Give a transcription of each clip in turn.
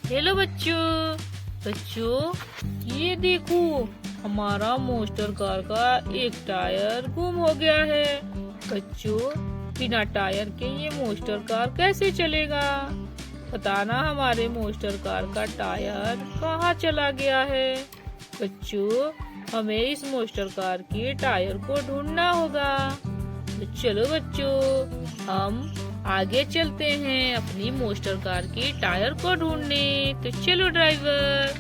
Hello बच्चों। ये देखो, हमारा मोस्टर कार का एक टायर गुम हो गया है। बच्चों, बिना टायर के ये मोस्टर कार कैसे चलेगा? बताना हमारे मोस्टर कार का टायर कहाँ चला गया है। बच्चों, हमें इस मोस्टर कार के टायर को ढूंढना होगा। तो चलो बच्चों, हम आगे चलते हैं अपनी मोस्टर कार के टायर को ढूंढने। तो चलो ड्राइवर।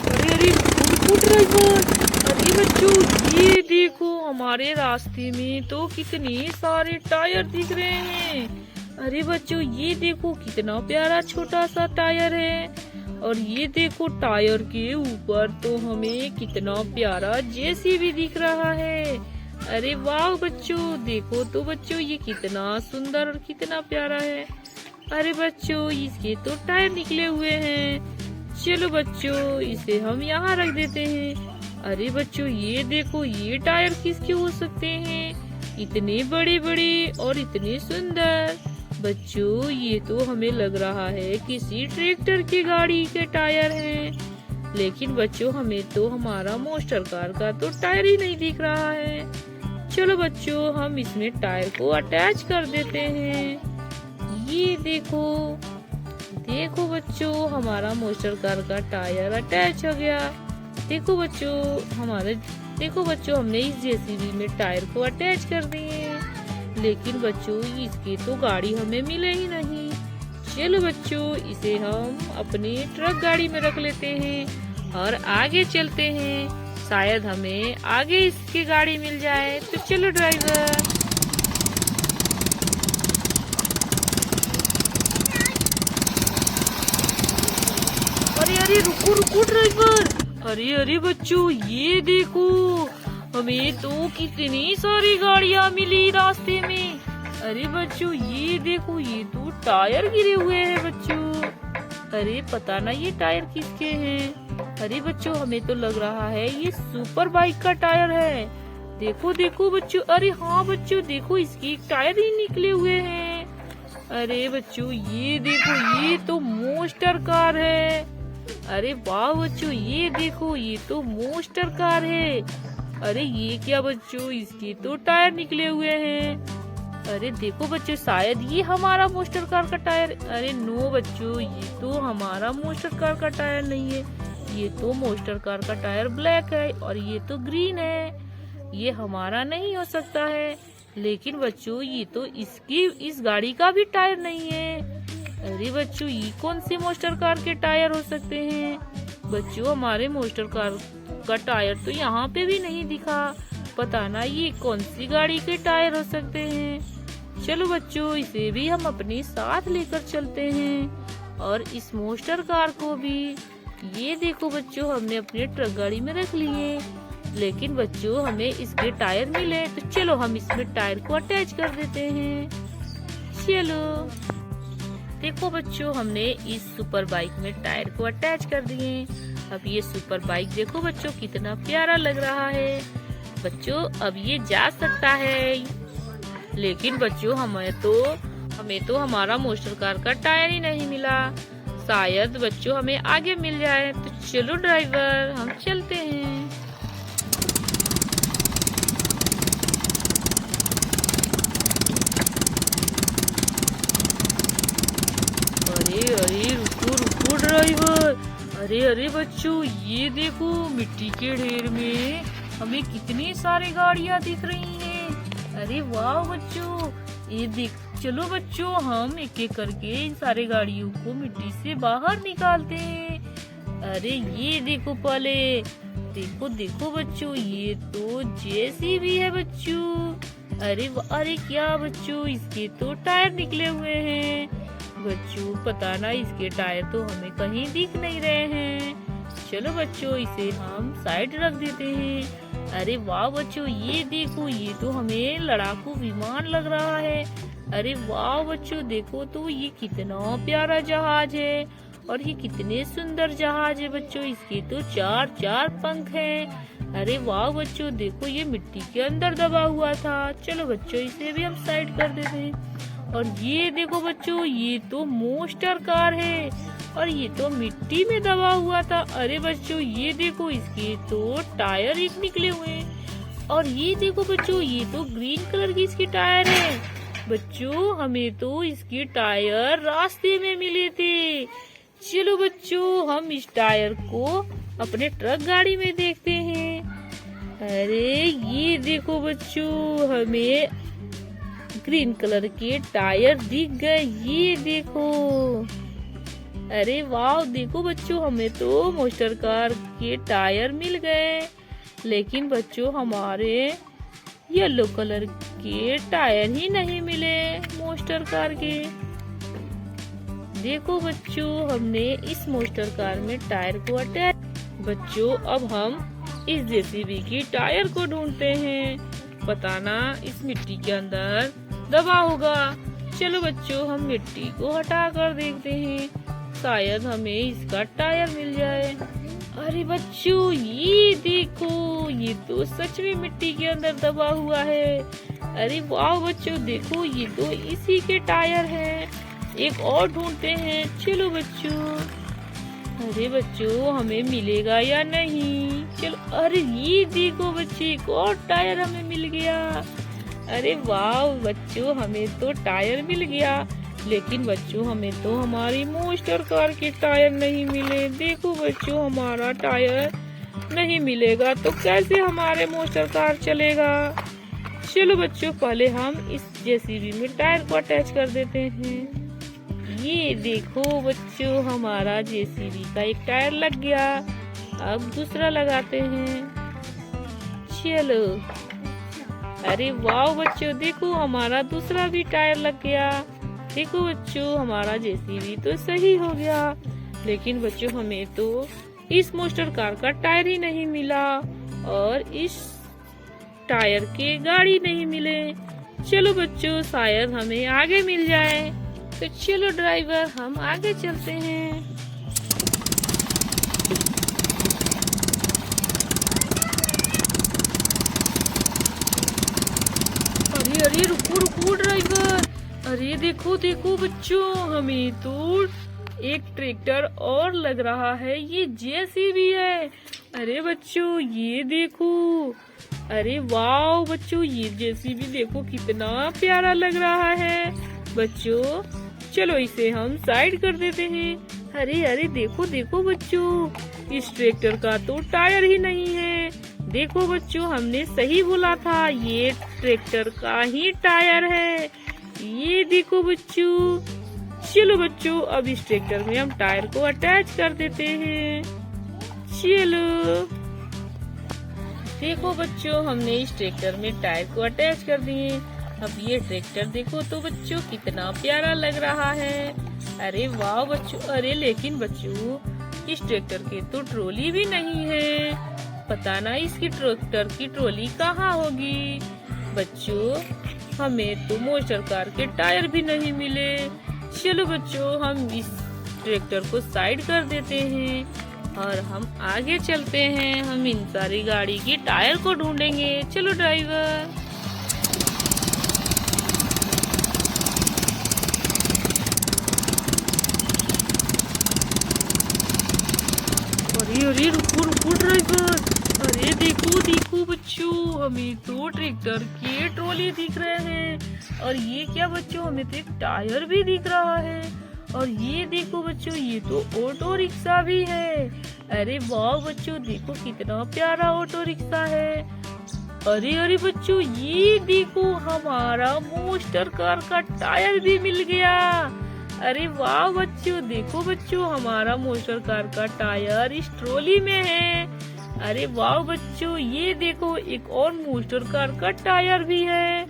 अरे अरे, रुको ड्राइवर। अरे बच्चों, ये देखो, हमारे रास्ते में तो कितने सारे टायर दिख रहे हैं। अरे बच्चों, ये देखो कितना प्यारा छोटा सा टायर है। और ये देखो, टायर के ऊपर तो हमें कितना प्यारा जेसीबी दिख रहा है। अरे वाह बच्चों, देखो तो बच्चों, ये कितना सुंदर और कितना प्यारा है। अरे बच्चों, इसके तो टायर निकले हुए हैं। चलो बच्चों, इसे हम यहाँ रख देते हैं। अरे बच्चों, ये देखो, ये टायर किसके हो सकते हैं? इतने बड़े बड़े और इतने सुंदर। बच्चों, ये तो हमें लग रहा है किसी ट्रैक्टर की गाड़ी के टायर हैं। लेकिन बच्चों, हमें तो हमारा मोस्टर कार का तो टायर ही नहीं दिख रहा है। चलो बच्चों, हम इसमें टायर को अटैच कर देते हैं। ये देखो, देखो बच्चों, हमारा मोस्टर कार का टायर अटैच हो गया। देखो बच्चों, हमने इस जेसीबी में टायर को अटैच कर दिए। लेकिन बच्चों, इसकी तो गाड़ी हमें मिले ही नहीं। चलो बच्चों, इसे हम अपनी ट्रक गाड़ी में रख लेते हैं और आगे चलते हैं। शायद हमें आगे इसकी गाड़ी मिल जाए। तो चलो ड्राइवर। अरे अरे, रुको रुको ड्राइवर। अरे अरे बच्चों, ये देखो, हमें तो कितनी सारी गाड़ियाँ मिली रास्ते में। अरे बच्चों, ये देखो, ये तो टायर गिरे हुए हैं बच्चों। अरे पता ना ये टायर किसके हैं। अरे बच्चों, हमें तो लग रहा है ये सुपर बाइक का टायर है। देखो देखो बच्चों, अरे हाँ बच्चों, देखो, इसके एक टायर ही निकले हुए हैं। अरे बच्चों, ये देखो, ये तो मोस्टर कार है। अरे वाह बच्चों, ये देखो, ये तो मोस्टर कार है। अरे ये क्या बच्चों, इसके तो टायर निकले हुए हैं। अरे देखो बच्चों, शायद ये हमारा मोस्टर कार का टायर। अरे नो बच्चों, ये तो हमारा मोस्टर कार का टायर नहीं है। ये तो मोस्टर कार का टायर ब्लैक है और ये तो ग्रीन है। ये हमारा नहीं हो सकता है। लेकिन बच्चों, ये तो इस गाड़ी का भी टायर नहीं है। अरे बच्चों, ये कौन सी मोस्टर कार के टायर हो सकते हैं? बच्चों, हमारे मोस्टर कार का टायर तो यहाँ पे भी नहीं दिखा। पता ना ये कौन सी गाड़ी के टायर हो सकते हैं। चलो बच्चों, इसे भी हम अपने साथ लेकर चलते हैं और इस मोस्टर कार को भी। ये देखो बच्चों, हमने अपने ट्रक गाड़ी में रख लिए। लेकिन बच्चों, हमें इसके टायर मिले। तो चलो हम इसमें टायर को अटैच कर देते हैं। चलो देखो बच्चों, हमने इस सुपर बाइक में टायर को अटैच कर दिए। अब ये सुपर बाइक देखो बच्चों, कितना प्यारा लग रहा है। बच्चों, अब ये जा सकता है। लेकिन बच्चों, हमें तो हमारा मोस्टर कार का टायर ही नहीं मिला। शायद बच्चों हमें आगे मिल जाए। तो चलो ड्राइवर, हम चलते हैं। अरे अरे, रुको रुको ड्राइवर। अरे अरे बच्चों, ये देखो, मिट्टी के ढेर में हमें कितनी सारी गाड़ियाँ दिख रही हैं। अरे वाह बच्चों, ये देख, चलो बच्चों, हम एक एक करके इन सारे गाड़ियों को मिट्टी से बाहर निकालते हैं। अरे ये देखो, पहले देखो देखो बच्चों, ये तो जेसीबी है बच्चों। अरे क्या बच्चों, इसके तो टायर निकले हुए हैं। बच्चों, पता ना इसके टायर तो हमें कहीं दिख नहीं रहे हैं। चलो बच्चों, इसे हम साइड रख देते हैं। अरे वाह बच्चों, ये देखो, ये तो हमें लड़ाकू विमान लग रहा है। अरे वाह बच्चों, देखो तो ये कितना प्यारा जहाज है और ये कितने सुंदर जहाज है बच्चों। इसके तो चार चार पंख हैं। अरे वाह बच्चों, देखो ये मिट्टी के अंदर दबा हुआ था। चलो बच्चों, इसे भी हम साइड कर देते हैं। और ये देखो बच्चों, ये तो मोस्टर कार है और ये तो मिट्टी में दबा हुआ था। अरे बच्चों, ये देखो, इसके तो टायर एक निकले हुए हैं। और ये देखो बच्चों, ये तो ग्रीन कलर की इसकी टायर है। बच्चों, हमें तो इसके टायर रास्ते में मिले थे। चलो बच्चों, हम इस टायर को अपने ट्रक गाड़ी में देखते हैं। अरे ये देखो बच्चों, हमें ग्रीन कलर के टायर दिख गए। ये देखो, अरे वाह, देखो बच्चों, हमें तो मोस्टर कार के टायर मिल गए। लेकिन बच्चों, हमारे येलो कलर के टायर ही नहीं मिले मोस्टर कार के। देखो बच्चों, हमने इस मोस्टर कार में टायर को अटैच। बच्चों, अब हम इस जेसीबी की टायर को ढूंढते हैं। पता ना इस मिट्टी के अंदर दबा होगा। चलो बच्चों, हम मिट्टी को हटा कर देखते हैं, शायद हमें इसका टायर मिल जाए। अरे बच्चों, ये देखो, ये तो सच में मिट्टी के अंदर दबा हुआ है। अरे वाह बच्चों, देखो, ये तो इसी के टायर हैं। एक और ढूंढते हैं। चलो बच्चों, अरे बच्चों, हमें मिलेगा या नहीं। चलो, अरे ये देखो बच्चे, एक और टायर हमें मिल गया। अरे वाह बच्चों, हमें तो टायर मिल गया। लेकिन बच्चों, हमें तो हमारी मोस्टर कार के टायर नहीं मिले। देखो बच्चों, हमारा टायर नहीं मिलेगा तो कैसे हमारे मोस्टर कार चलेगा। चलो बच्चों, पहले हम इस जेसीबी में टायर को अटैच कर देते हैं। ये देखो बच्चों, हमारा जेसीबी का एक टायर लग गया। अब दूसरा लगाते हैं। चलो, अरे वाह बच्चों, देखो, हमारा दूसरा भी टायर लग गया। देखो बच्चों, हमारा जेसीबी तो सही हो गया। लेकिन बच्चों, हमें तो इस मोस्टर कार का टायर ही नहीं मिला और इस टायर के गाड़ी नहीं मिले। चलो बच्चों, शायद हमें आगे मिल जाए। तो चलो ड्राइवर, हम आगे चलते हैं। अरे अरे, रुको रुको ड्राइवर। अरे देखो देखो बच्चों, हमें तो एक ट्रैक्टर और लग रहा है। ये जेसीबी है। अरे बच्चों, ये देखो। अरे वाह बच्चों, ये जेसीबी देखो कितना प्यारा लग रहा है। बच्चों, चलो इसे हम साइड कर देते हैं। अरे अरे, देखो देखो बच्चों, इस ट्रैक्टर का तो टायर ही नहीं है। देखो बच्चों, हमने सही बोला था, ये ट्रैक्टर का ही टायर है। ये देखो बच्चों। चलो बच्चों, अब इस ट्रैक्टर में हम टायर को अटैच कर देते हैं। चलो, देखो बच्चों, हमने इस ट्रैक्टर में टायर को अटैच कर दिए। अब ये ट्रैक्टर देखो तो बच्चों कितना प्यारा लग रहा है। अरे वाह बच्चों। अरे लेकिन बच्चों, इस ट्रैक्टर के तो ट्रॉली भी नहीं है। पता ना इसकी ट्रैक्टर की ट्रॉली कहाँ होगी। बच्चों, हमें तो मोस्टर कार के टायर भी नहीं मिले। चलो बच्चों, हम इस ट्रैक्टर को साइड कर देते हैं और हम आगे चलते हैं। हम इन सारी गाड़ी की टायर को ढूंढेंगे। चलो ड्राइवर। अरे अरे, रुको रुको ड्राइवर। अरे देखो देखो बच्चों, हमें तो ट्रैक्टर के ट्रॉली दिख रहे हैं। और ये क्या बच्चों, हमें तो एक टायर भी दिख रहा है। और ये देखो बच्चों, ये तो ऑटो रिक्शा भी है। अरे वाह बच्चों, देखो कितना प्यारा ऑटो रिक्शा है। अरे अरे बच्चों, ये देखो, हमारा मोस्टर कार का टायर भी मिल गया। अरे वाह बच्चों, देखो बच्चों, हमारा मोस्टर कार का टायर इस ट्रॉली में है। अरे वाह बच्चों, ये देखो, एक और मोस्टर कार का टायर भी है।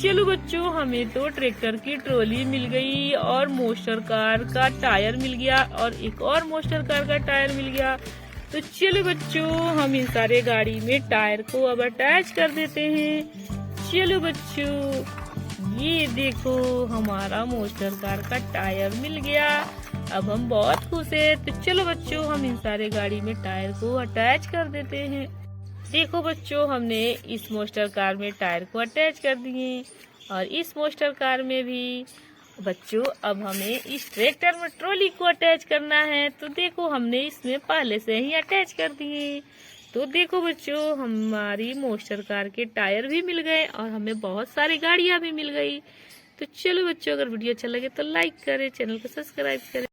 चलो बच्चों, हमें तो ट्रैक्टर की ट्रॉली मिल गई और मोस्टर कार का टायर मिल गया और एक और मोस्टर कार का टायर मिल गया। तो चलो बच्चों, हम इन सारे गाड़ी में टायर को अब अटैच कर देते हैं। चलो बच्चों, ये देखो, हमारा मोस्टर कार का टायर मिल गया। अब हम बहुत खुश हैं। तो चलो बच्चों, हम इन सारे गाड़ी में टायर को अटैच कर देते हैं। देखो बच्चों, हमने इस मोस्टर कार में टायर को अटैच कर दिए और इस मोस्टर कार में भी। बच्चों अब हमें इस ट्रैक्टर में ट्रॉली को अटैच करना है, तो देखो हमने इसमें पहले से ही अटैच कर दिए। तो देखो बच्चों, हमारी मोस्टर कार के टायर भी मिल गए और हमें बहुत सारी गाड़ियां भी मिल गई। तो चलो बच्चों, अगर वीडियो अच्छा लगे तो लाइक करें, चैनल को सब्सक्राइब करें।